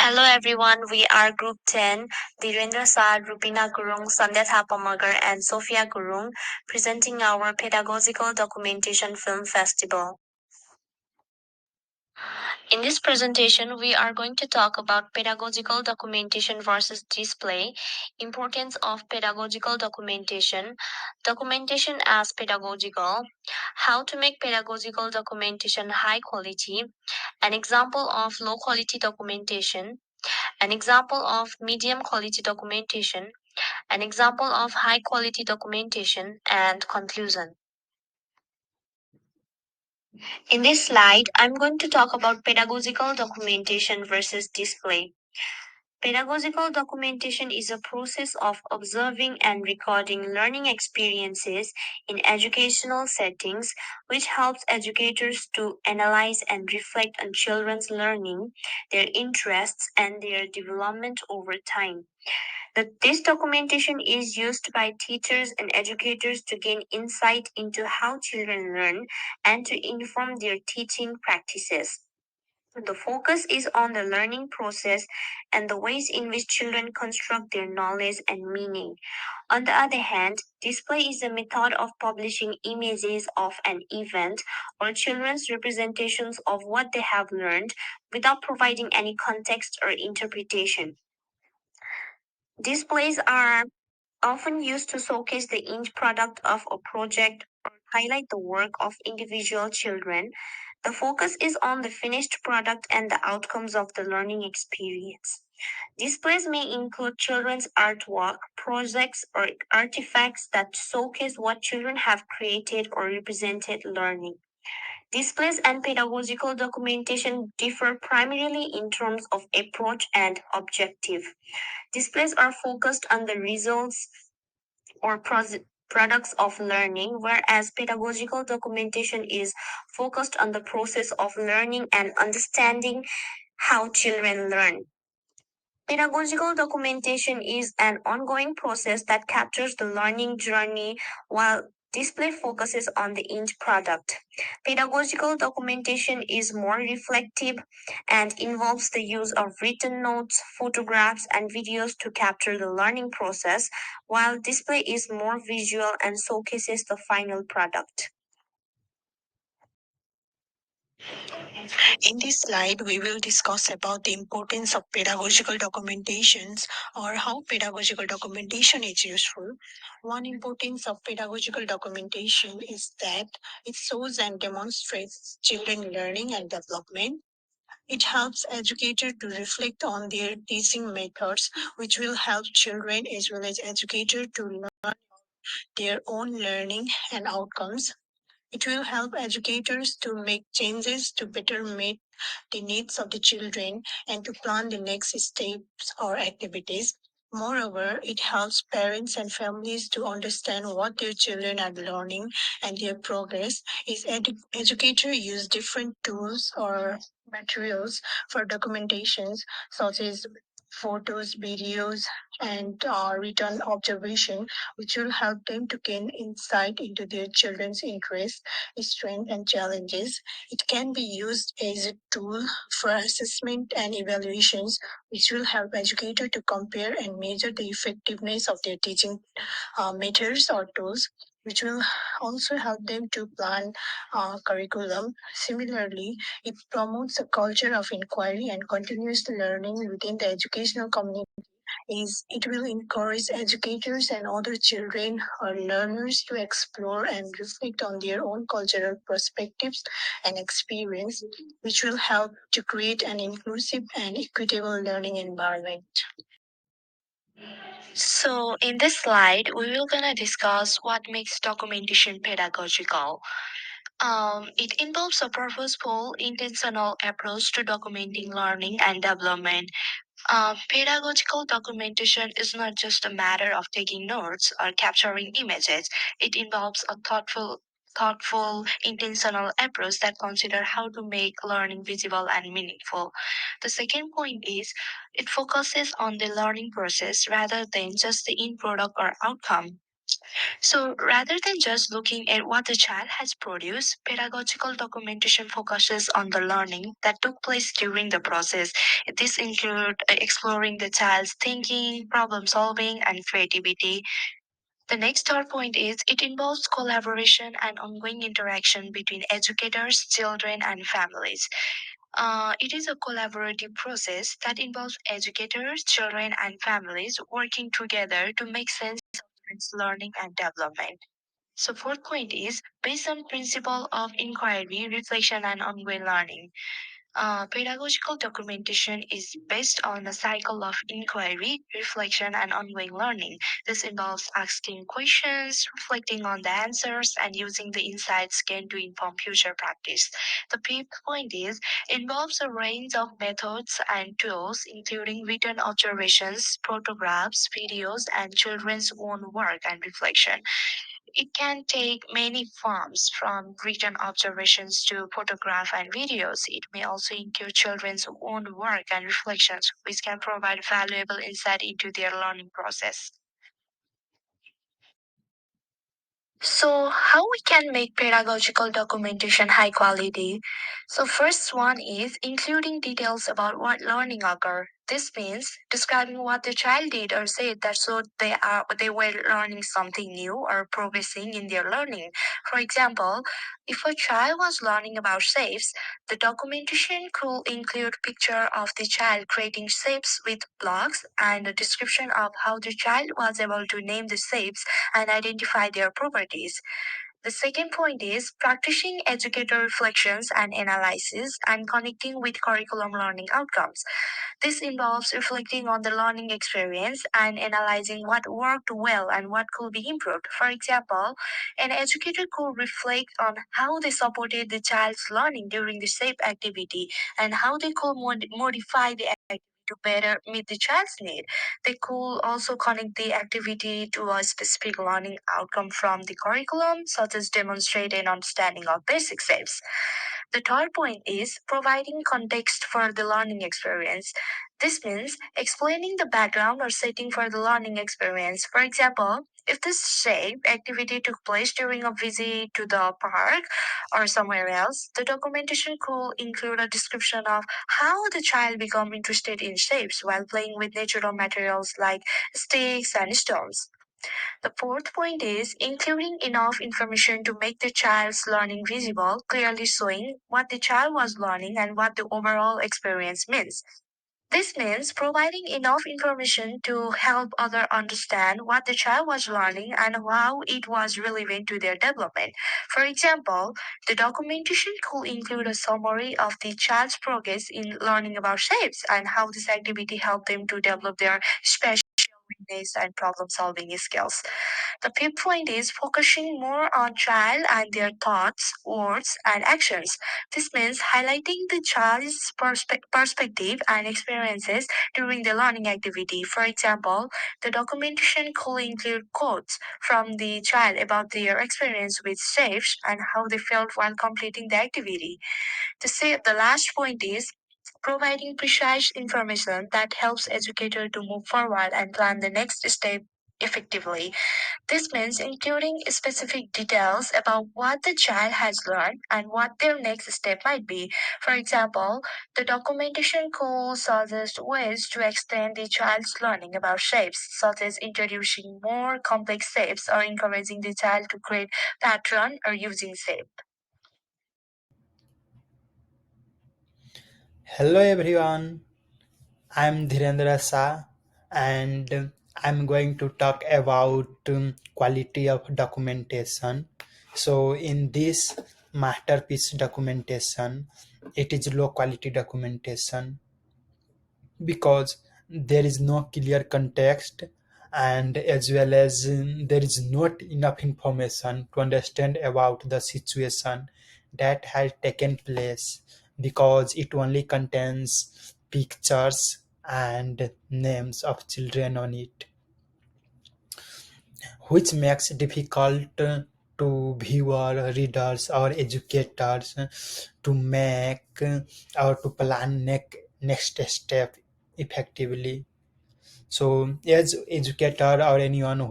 Hello everyone, we are Group 10, Dhirendra Saad, Rupina Gurung, Sandhya Thapamagar and Sophia Gurung presenting our Pedagogical Documentation Film Festival. In this presentation, we are going to talk about pedagogical documentation versus display, importance of pedagogical documentation, documentation as pedagogical, how to make pedagogical documentation high quality, an example of low quality documentation, an example of medium quality documentation, an example of high quality documentation, and conclusion. In this slide, I'm going to talk about pedagogical documentation versus display. Pedagogical documentation is a process of observing and recording learning experiences in educational settings, which helps educators to analyze and reflect on children's learning, their interests, and their development over time. This documentation is used by teachers and educators to gain insight into how children learn and to inform their teaching practices. The focus is on the learning process and the ways in which children construct their knowledge and meaning. On the other hand, display is a method of publishing images of an event or children's representations of what they have learned without providing any context or interpretation. Displays are often used to showcase the end product of a project or highlight the work of individual children. The focus is on the finished product and the outcomes of the learning experience. Displays may include children's artwork, projects, or artifacts that showcase what children have created or represented learning. Displays and pedagogical documentation differ primarily in terms of approach and objective. Displays are focused on the results or products of learning, whereas pedagogical documentation is focused on the process of learning and understanding how children learn. Pedagogical documentation is an ongoing process that captures the learning journey, while display focuses on the end product. Pedagogical documentation is more reflective and involves the use of written notes, photographs, and videos to capture the learning process, while display is more visual and showcases the final product. In this slide, we will discuss about the importance of pedagogical documentations or how pedagogical documentation is useful. One importance of pedagogical documentation is that it shows and demonstrates children learning and development. It helps educators to reflect on their teaching methods, which will help children as well as educators to learn their own learning and outcomes. It will help educators to make changes to better meet the needs of the children and to plan the next steps or activities. Moreover, it helps parents and families to understand what their children are learning and their progress. Is educator use different tools or materials for documentations such as photos, videos, and written observation, which will help them to gain insight into their children's interests, strengths, and challenges. It can be used as a tool for assessment and evaluations, which will help educators to compare and measure the effectiveness of their teaching methods or tools, which will also help them to plan curriculum. Similarly, it promotes a culture of inquiry and continuous learning within the educational community. Is it will encourage educators and other children or learners to explore and reflect on their own cultural perspectives and experience, which will help to create an inclusive and equitable learning environment. So in this slide, we will gonna discuss what makes documentation pedagogical. It involves a purposeful, intentional approach to documenting learning and development. Pedagogical documentation is not just a matter of taking notes or capturing images. It involves a thoughtful, intentional approach that consider how to make learning visible and meaningful. The second point is it focuses on the learning process rather than just the end product or outcome. So rather than just looking at what the child has produced, pedagogical documentation focuses on the learning that took place during the process. This includes exploring the child's thinking, problem solving, and creativity. The next third point is it involves collaboration and ongoing interaction between educators, children, and families. It is a collaborative process that involves educators, children, and families working together to make sense of students' learning and development. So fourth point is based on principle of inquiry, reflection, and ongoing learning. Pedagogical documentation is based on a cycle of inquiry, reflection, and ongoing learning. This involves asking questions, reflecting on the answers, and using the insights gained to inform future practice. The fifth point is involves a range of methods and tools, including written observations, photographs, videos, and children's own work and reflection. It can take many forms, from written observations to photograph and videos. It may also include children's own work and reflections, which can provide valuable insight into their learning process. So, how we can make pedagogical documentation high quality? So, first one is including details about what learning occurred. This means describing what the child did or said that so they were learning something new or progressing in their learning. For example, if a child was learning about shapes, the documentation could include picture of the child creating shapes with blocks and a description of how the child was able to name the shapes and identify their properties. The second point is practicing educator reflections and analysis and connecting with curriculum learning outcomes. This involves reflecting on the learning experience and analyzing what worked well and what could be improved. For example, an educator could reflect on how they supported the child's learning during the SAFE activity and how they could modify the activity to better meet the child's need. They could also connect the activity to a specific learning outcome from the curriculum, such as demonstrate an understanding of basic shapes. The third point is providing context for the learning experience. This means explaining the background or setting for the learning experience. For example, if this shape activity took place during a visit to the park or somewhere else, the documentation could include a description of how the child became interested in shapes while playing with natural materials like sticks and stones. The fourth point is including enough information to make the child's learning visible, clearly showing what the child was learning and what the overall experience means. This means providing enough information to help others understand what the child was learning and how it was relevant to their development. For example, the documentation could include a summary of the child's progress in learning about shapes and how this activity helped them to develop their special weakness and problem solving skills. The fifth point is focusing more on child and their thoughts, words, and actions. This means highlighting the child's perspective and experiences during the learning activity. For example, the documentation could include quotes from the child about their experience with shapes and how they felt while completing the activity. The last point is providing precise information that helps educator to move forward and plan the next step effectively. This means including specific details about what the child has learned and what their next step might be. For example, the documentation could suggest ways to extend the child's learning about shapes, such as introducing more complex shapes or encouraging the child to create pattern or using shape. Hello everyone, I'm Dhirendra Shah and I'm going to talk about quality of documentation. So in this masterpiece documentation, it is low quality documentation because there is no clear context and as well as there is not enough information to understand about the situation that has taken place because it only contains pictures and names of children on it, which makes difficult to viewer readers or educators to make or to plan next step effectively. So as educator or anyone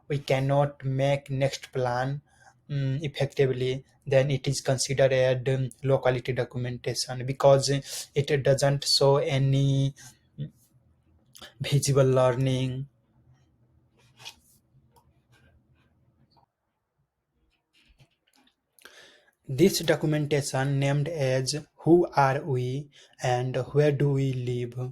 we cannot make next plan effectively, then it is considered as low quality documentation, because it doesn't show any visible learning. This documentation named as Who Are We and Where Do We Live?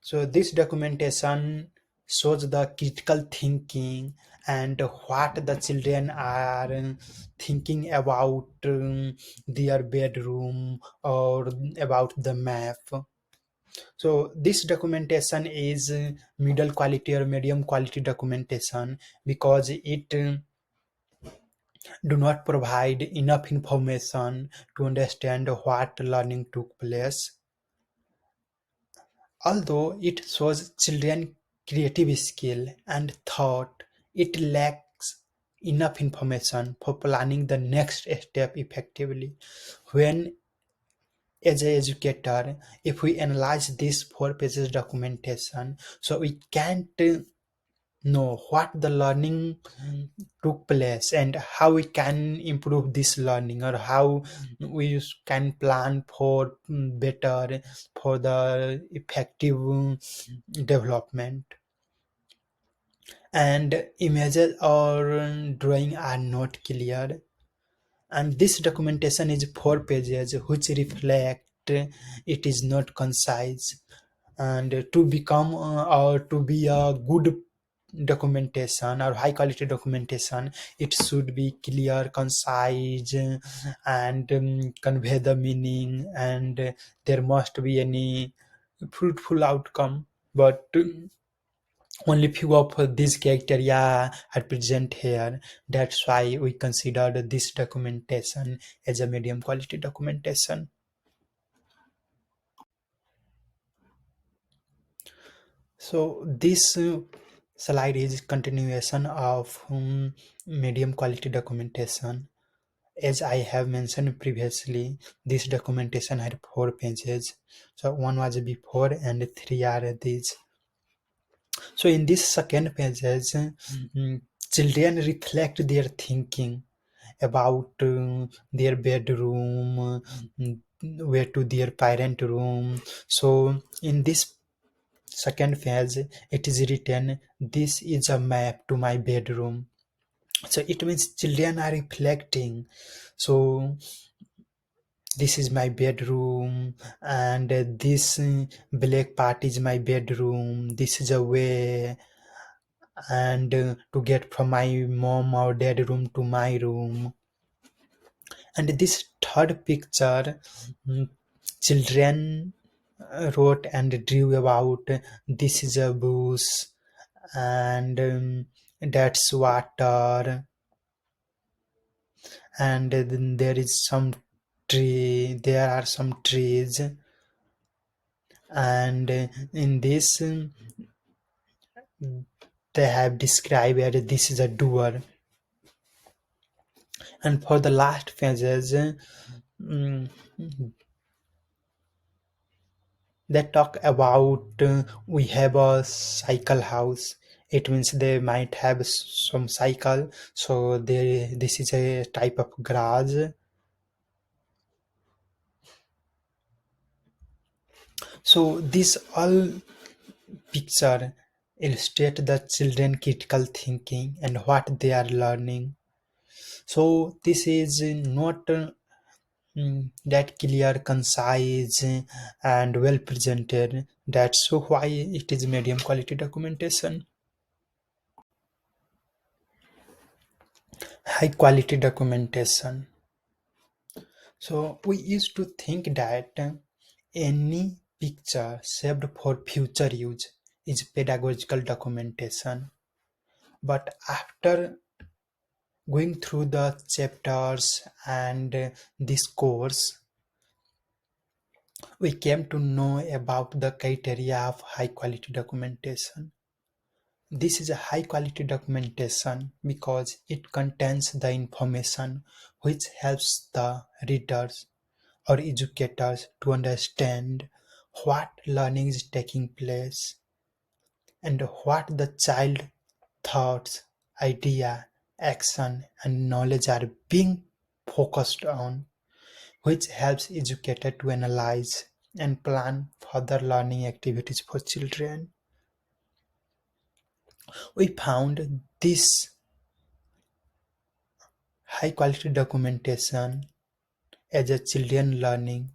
So this documentation shows the critical thinking and what the children are thinking about their bedroom or about the map. So this documentation is middle quality or medium quality documentation, because it do not provide enough information to understand what learning took place. Although it shows children creative skill and thought, it lacks enough information for planning the next step effectively. When, as an educator, if we analyze this 4 pages documentation, so we can't know what the learning took place and how we can improve this learning, or how we can plan for better, for the effective development. And images or drawing are not clear, and this documentation is 4 pages which reflect it is not concise. And to become or to be a good documentation or high quality documentation, it should be clear, concise, and convey the meaning, and there must be any fruitful outcome. But only few of these criteria are present here. That's why we considered this documentation as a medium quality documentation. So this slide is continuation of medium quality documentation. As I have mentioned previously, this documentation had 4 pages. So one was before and three are these. So in this second pages, children reflect their thinking about their bedroom, where to their parent room. So in this second phase, it is written, this is a map to my bedroom. So it means children are reflecting. So this is my bedroom, and this black part is my bedroom. This is a way, and to get from my mom or dad room to my room. And this third picture, mm, children wrote and drew about, this is a bush, and that's water, and then there is some tree, there are some trees, and in this they have described that this is a door. And for the last phases, mm, they talk about we have a cycle house. It means they might have some cycle, so they, this is a type of garage. So this all picture illustrate the children critical thinking and what they are learning. So this is not that clear, concise, and well presented. That's why it is medium quality documentation. High quality documentation. So we used to think that any picture saved for future use is pedagogical documentation. But after going through the chapters and this course, we came to know about the criteria of high quality documentation. This is a high quality documentation because it contains the information which helps the readers or educators to understand what learning is taking place and what the child thoughts, idea, action, and knowledge are being focused on, which helps educators to analyze and plan further learning activities for children. We found this high quality documentation as a children learning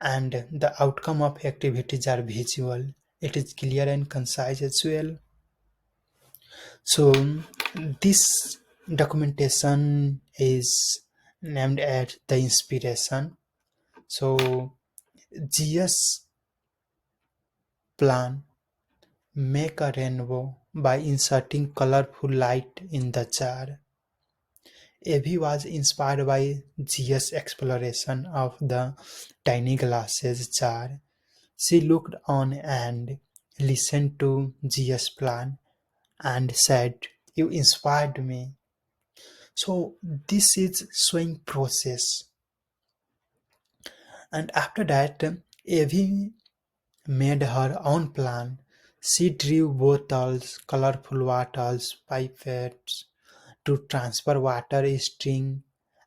and the outcome of activities are visual. It is clear and concise as well. So this documentation is named as the inspiration. So GS plan make a rainbow by inserting colorful light in the jar. Evie was inspired by GS exploration of the tiny glasses jar. She looked on and listened to GS plan and said, "You inspired me." So this is showing process. And after that, Evie made her own plan. She drew bottles, colorful bottles, pipets to transfer water, string,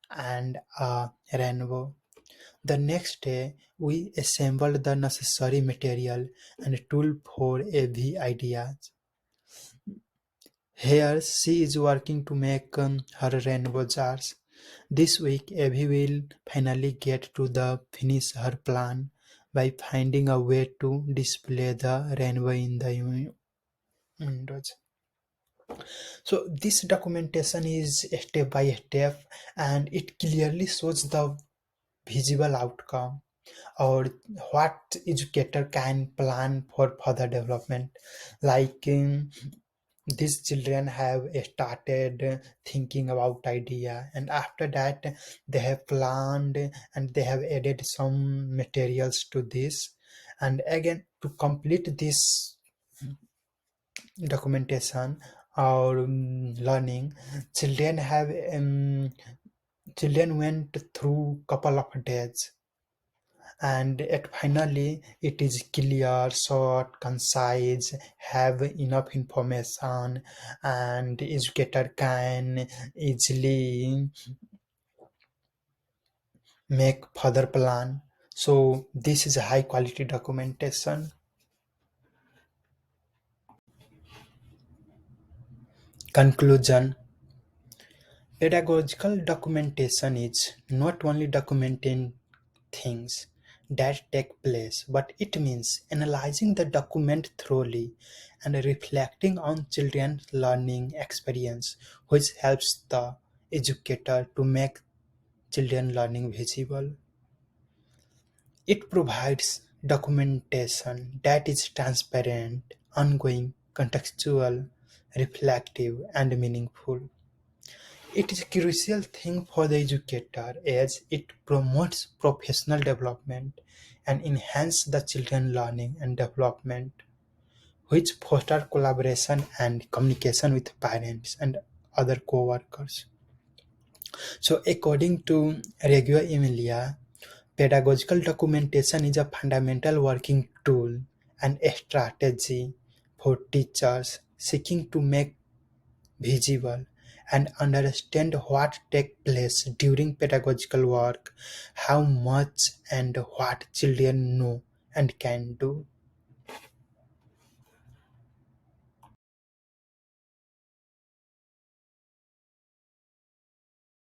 and a rainbow. The next day, we assembled the necessary material and tool for Evie ideas. Here she is working to make her rainbow jars. This week Evie will finally get to the finish her plan by finding a way to display the rainbow in the windows. So this documentation is step by step and it clearly shows the visible outcome or what educator can plan for further development, like these children have started thinking about idea and after that they have planned and they have added some materials to this, and again to complete this documentation or learning, children have children went through couple of days and finally it is clear, short, concise, have enough information, and educator can easily make further plan. So this is high quality documentation. Conclusion: pedagogical documentation is not only documenting things that take place, but it means analyzing the document thoroughly and reflecting on children's learning experience, which helps the educator to make children learning visible. It provides documentation that is transparent, ongoing, contextual, reflective, and meaningful. It is a crucial thing for the educator as it promotes professional development and enhances the children learning and development, which foster collaboration and communication with parents and other co-workers. So according to Reggio Emilia, pedagogical documentation is a fundamental working tool and a strategy for teachers seeking to make visible and understand what takes place during pedagogical work, how much and what children know and can do.